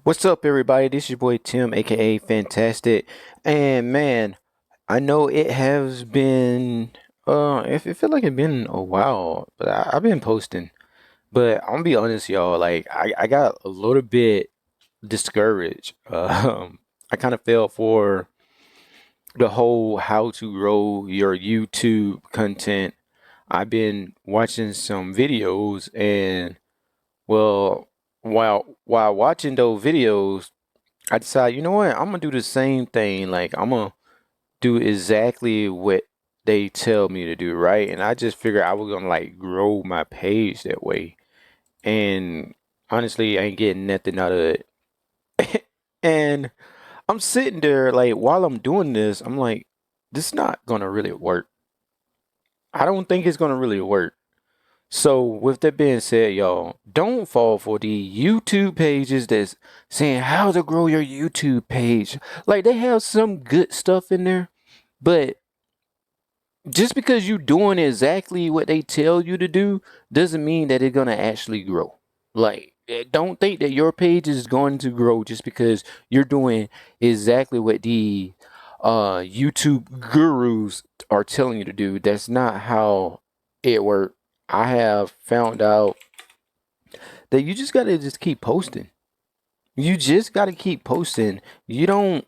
What's up, everybody? This is your boy Tim, aka Fantastic. And man, I know it has been, it feel like it's been a while, but I've been posting. But I'm gonna be honest, y'all. Like, I got a little bit discouraged. I kind of fell for the whole how to grow your YouTube content. I've been watching some videos, and well, while watching those videos, I decided, you know what? I'm gonna do the same thing. Like, I'm gonna do exactly what they tell me to do, right? And I just figured I was gonna like grow my page that way. And honestly, I ain't getting nothing out of it. And I'm sitting there like while I'm doing this, I'm like, this is not gonna really work. I don't think it's gonna really work. So with that being said, y'all, don't fall for the YouTube pages that's saying how to grow your YouTube page. Like, they have some good stuff in there, but just because you doing exactly what they tell you to do doesn't mean that it's gonna actually grow. Like, don't think that your page is going to grow just because you're doing exactly what the YouTube gurus are telling you to do. That's not how it works. I have found out that you just gotta just keep posting. You just gotta keep posting. You don't.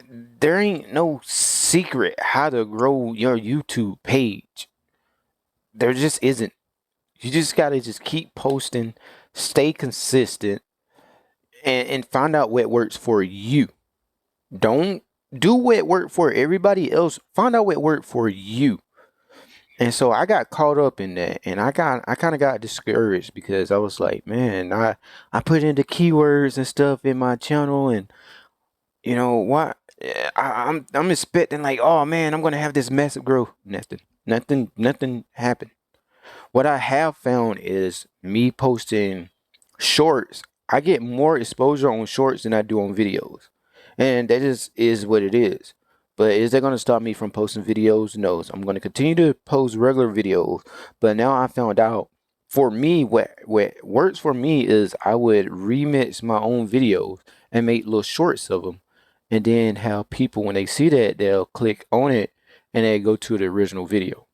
There ain't no secret how to grow your YouTube page. There just isn't. You just gotta just keep posting, stay consistent, and find out what works for you. Don't do what worked for everybody else. Find out what worked for you. And so I got caught up in that, and I kind of got discouraged because I was like, man, I put in the keywords and stuff in my channel, and you know what? I'm expecting like, oh man, I'm gonna have this massive growth. Nothing happened. What I have found is me posting shorts. I get more exposure on shorts than I do on videos, and that just is what it is. But is that going to stop me from posting videos? No. So I'm going to continue to post regular videos. But now I found out, for me, what works for me is I would remix my own videos and make little shorts of them, and then have people, when they see that, they'll click on it and they go to the original video.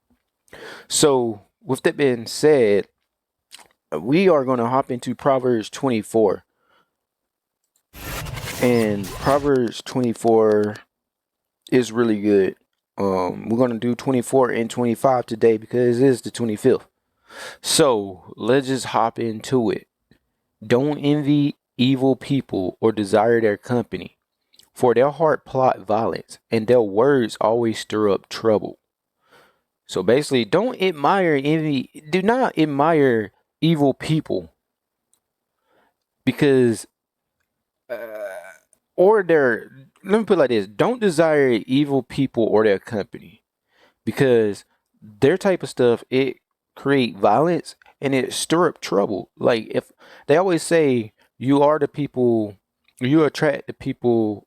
So with that being said, we are going to hop into Proverbs 24. And Proverbs 24 is really good. We're going to do 24 and 25 today because it is the 25th. So let's just hop into it. Don't envy evil people or desire their company, for their heart plot violence, and their words always stir up trouble. So basically, don't admire envy. Do not admire evil people because, or their. Let me put it like this: don't desire evil people or their company, because their type of stuff, it create violence and it stir up trouble. Like, if they always say you are the people, you attract the people.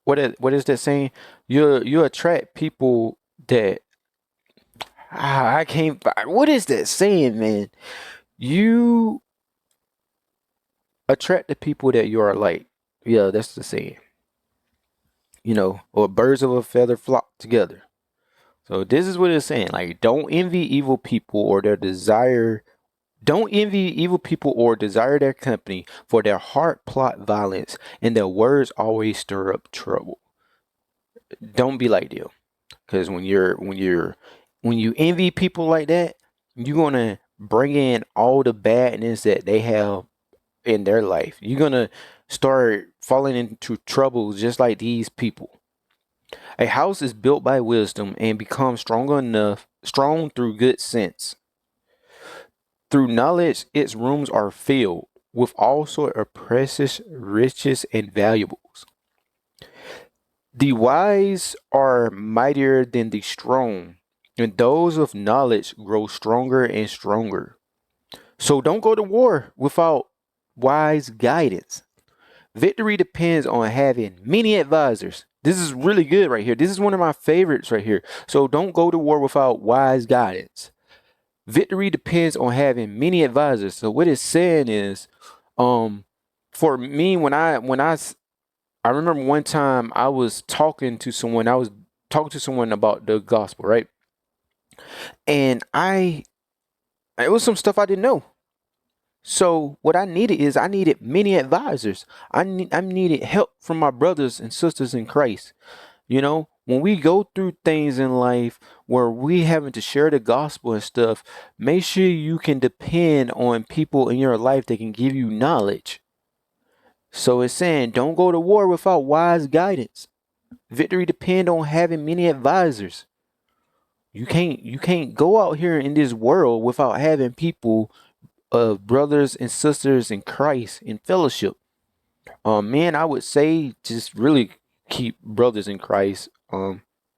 What is that saying? You attract people that I can't. What is that saying, man? You attract the people that you are like. Yeah, that's the saying. Or birds of a feather flock together. So this is what it's saying. Like, don't envy evil people or their desire. Don't envy evil people or desire their company, for their heart plot violence and their words always stir up trouble. Don't be like them, because when you envy people like that, you're gonna bring in all the badness that they have in their life. You're gonna start falling into troubles just like these people. A house is built by wisdom and becomes strong through good sense. Through knowledge, its rooms are filled with all sort of precious riches and valuables. The wise are mightier than the strong, and those of knowledge grow stronger and stronger. So don't go to war without wise guidance. Victory depends on having many advisors. This is really good right here. This is one of my favorites right here. So don't go to war without wise guidance. Victory depends on having many advisors. So what it's saying is, um, For me, I remember one time I was talking to someone. I was talking to someone about the gospel, right? And it was some stuff I didn't know. So what I needed many advisors. I needed help from my brothers and sisters in Christ. When we go through things in life where we having to share the gospel and stuff, make sure you can depend on people in your life that can give you knowledge. So it's saying don't go to war without wise guidance. Victory depend on having many advisors. You can't go out here in this world without having people of brothers and sisters in Christ in fellowship. Man, I would say just really keep brothers in Christ.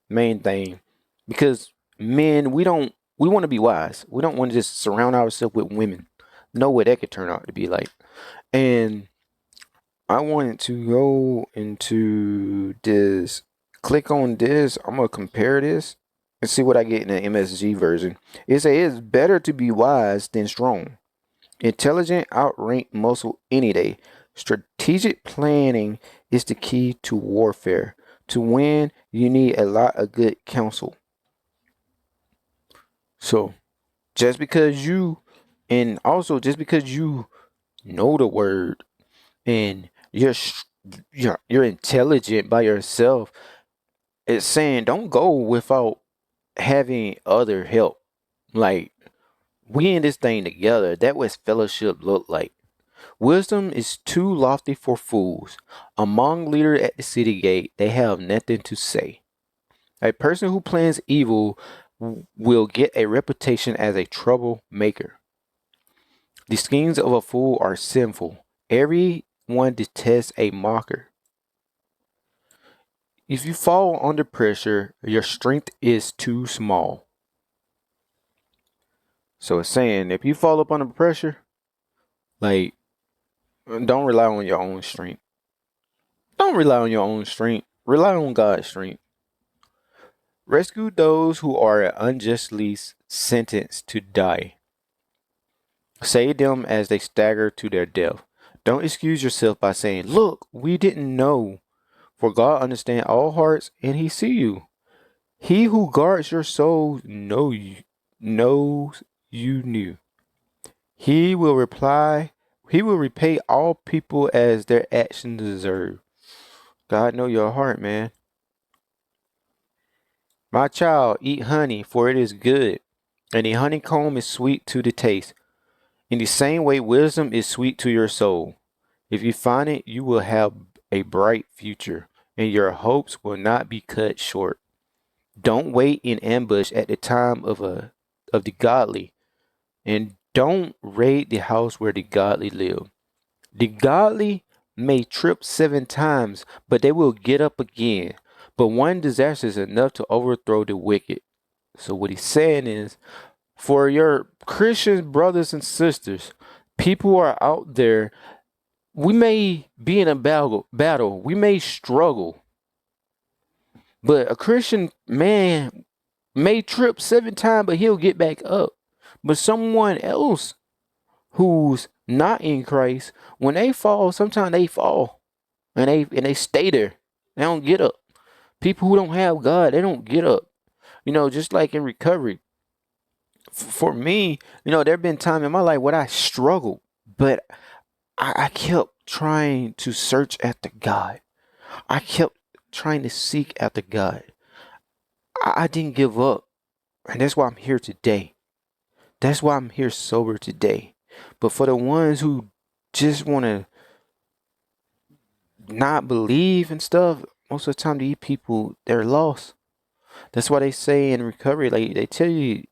Main thing, because men, we want to be wise. We don't want to just surround ourselves with women. Know what that could turn out to be like. And I wanted to go into this. Click on this. I'm gonna compare this and see what I get in the MSG version. It says it's better to be wise than strong. Intelligent outrank muscle any day. Strategic planning is the key to warfare. To win, you need a lot of good counsel. So, just because you, and also just because you know the word and you're intelligent by yourself, it's saying don't go without having other help. Like, we in this thing together. That what fellowship look like. Wisdom is too lofty for fools. Among leaders at the city gate, they have nothing to say. A person who plans evil will get a reputation as a troublemaker. The schemes of a fool are sinful. Everyone detests a mocker. If you fall under pressure, your strength is too small. So it's saying if you fall up under pressure, like, don't rely on your own strength. Don't rely on your own strength. Rely on God's strength. Rescue those who are unjustly sentenced to die. Save them as they stagger to their death. Don't excuse yourself by saying, "Look, we didn't know." For God understands all hearts and He see you. He who guards your soul knows you knew. He will reply. He will repay all people as their actions deserve. God know your heart, man. My child, eat honey, for it is good, and the honeycomb is sweet to the taste. In the same way, wisdom is sweet to your soul. If you find it, you will have a bright future, and your hopes will not be cut short. Don't wait in ambush at the time of the godly, and don't raid the house where the godly live. The godly may trip 7 times, but they will get up again. But one disaster is enough to overthrow the wicked. So what he's saying is, for your Christian brothers and sisters, people are out there. We may be in a battle. We may struggle. But a Christian man may trip 7 times, but he'll get back up. But someone else who's not in Christ, when they fall, sometimes they fall and they stay there. They don't get up. People who don't have God, they don't get up. Just like in recovery. For me, there have been times in my life where I struggled, but I kept trying to search after God. I kept trying to seek after God. I didn't give up. And that's why I'm here today. That's why I'm here sober today. But for the ones who just want to not believe and stuff, most of the time these people, they're lost. That's why they say in recovery, like they tell you,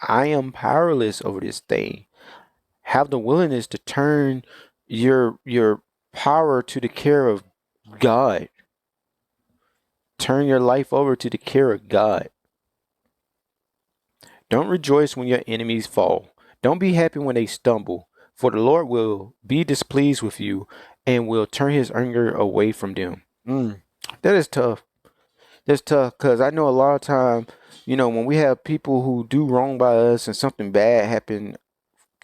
I am powerless over this thing. Have the willingness to turn your power to the care of God. Turn your life over to the care of God. Don't rejoice when your enemies fall. Don't be happy when they stumble, for the Lord will be displeased with you and will turn his anger away from them. That is tough. That's tough because I know a lot of time, when we have people who do wrong by us and something bad happen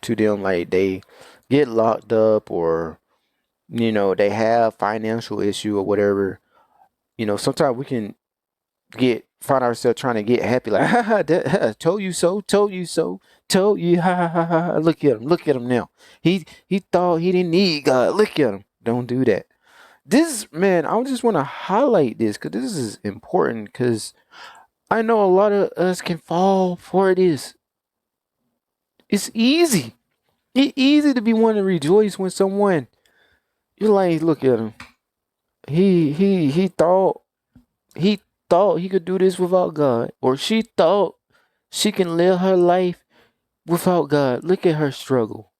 to them, like they get locked up, or they have financial issue or whatever, sometimes we can get find ourselves trying to get happy, like, ha ha, told you so, told you so, told you, ha ha ha ha. Look at him now. He thought he didn't need God. Look at him. Don't do that. This, man, I just want to highlight this because this is important, because I know a lot of us can fall for this. It's easy. It's easy to be one to rejoice when someone, you're like, look at him. He thought he could do this without God, or she thought she can live her life without God. Look at her struggle.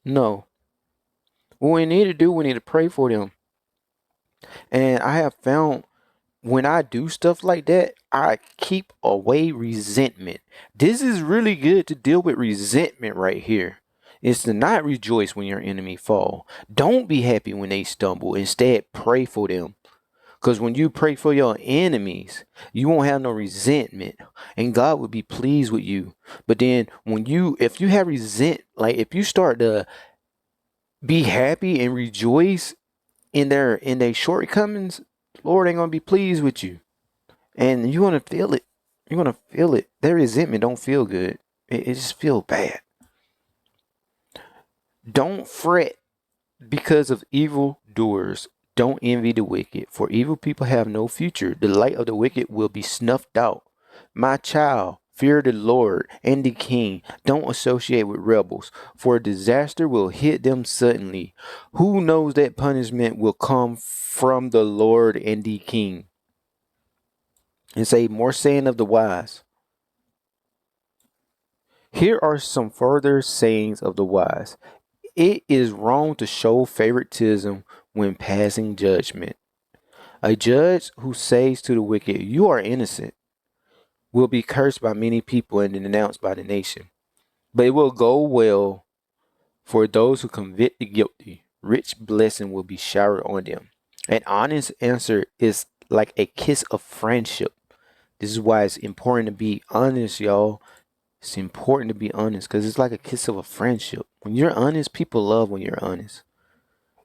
No. What we need to do, we need to pray for them. And I have found, when I do stuff like that, I keep away resentment. This is really good to deal with resentment right here. Is to not rejoice when your enemy fall. Don't be happy when they stumble. Instead, pray for them. Because when you pray for your enemies, you won't have no resentment, and God will be pleased with you. But then if you have like if you start to be happy and rejoice in their shortcomings, Lord ain't gonna be pleased with you, and you're gonna feel it. You're gonna feel it. Their resentment don't feel good. It just feels bad. Don't fret because of evil doers. Don't envy the wicked, for evil people have no future. The light of the wicked will be snuffed out. My child, fear the Lord and the king. Don't associate with rebels, for disaster will hit them suddenly. Who knows that punishment will come from the Lord and the king? And say, more saying of the wise. Here are some further sayings of the wise. It is wrong to show favoritism when passing judgment. A judge who says to the wicked, "You are innocent," will be cursed by many people and denounced by the nation. But it will go well for those who convict the guilty. Rich blessing will be showered on them. An honest answer is like a kiss of friendship. This is why it's important to be honest, y'all. It's important to be honest because it's like a kiss of a friendship. When you're honest, people love when you're honest.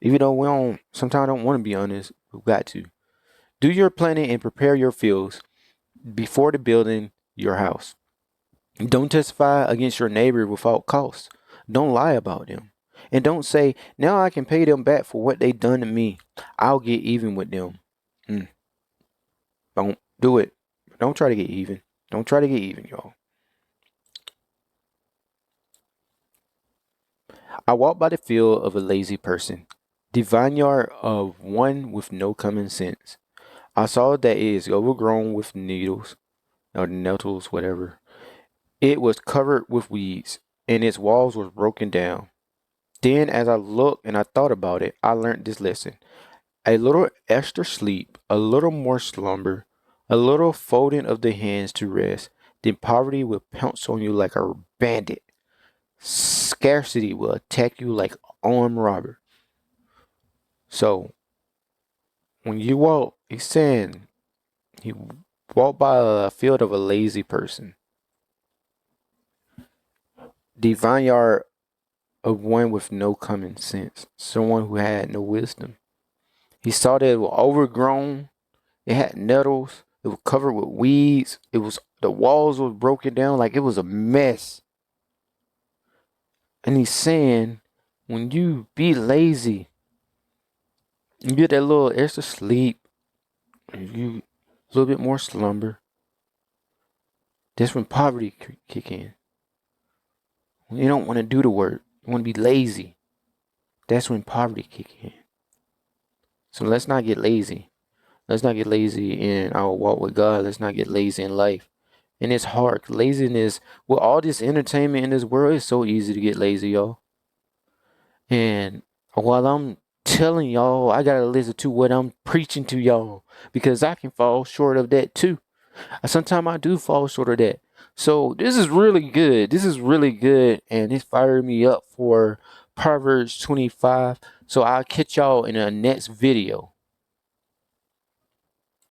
Even though sometimes don't want to be honest, we've got to. Do your planning and prepare your fields before the building your house. Don't testify against your neighbor without cause. Don't lie about them. And don't say, now I can pay them back for what they done to me. I'll get even with them. Don't do it. Don't try to get even. Don't try to get even, y'all. I walk by the field of a lazy person, the vineyard of one with no common sense. I saw that it is overgrown with needles, or nettles, whatever. It was covered with weeds, and its walls were broken down. Then, as I looked and I thought about it, I learned this lesson. A little extra sleep, a little more slumber, a little folding of the hands to rest, then poverty will pounce on you like a bandit. Scarcity will attack you like an armed robber. So, when you walk, he's saying, he walked by a field of a lazy person. The vineyard of one with no common sense, someone who had no wisdom. He saw that it was overgrown, it had nettles, it was covered with weeds, the walls was broken down like it was a mess. And he's saying, when you be lazy, you get that little extra sleep, you a little bit more slumber, that's when poverty kick in. When you don't want to do the work, you want to be lazy, that's when poverty kick in. So let's not get lazy. Let's not get lazy in our walk with God. Let's not get lazy in life. And it's hard. Laziness, with all this entertainment in this world, it's so easy to get lazy, y'all. And while I'm telling y'all, I gotta listen to what I'm preaching to y'all, because I can fall short of that too. Sometimes I do fall short of that. So this is really good. This is really good, and it's firing me up for Proverbs 25. So I'll catch y'all in the next video.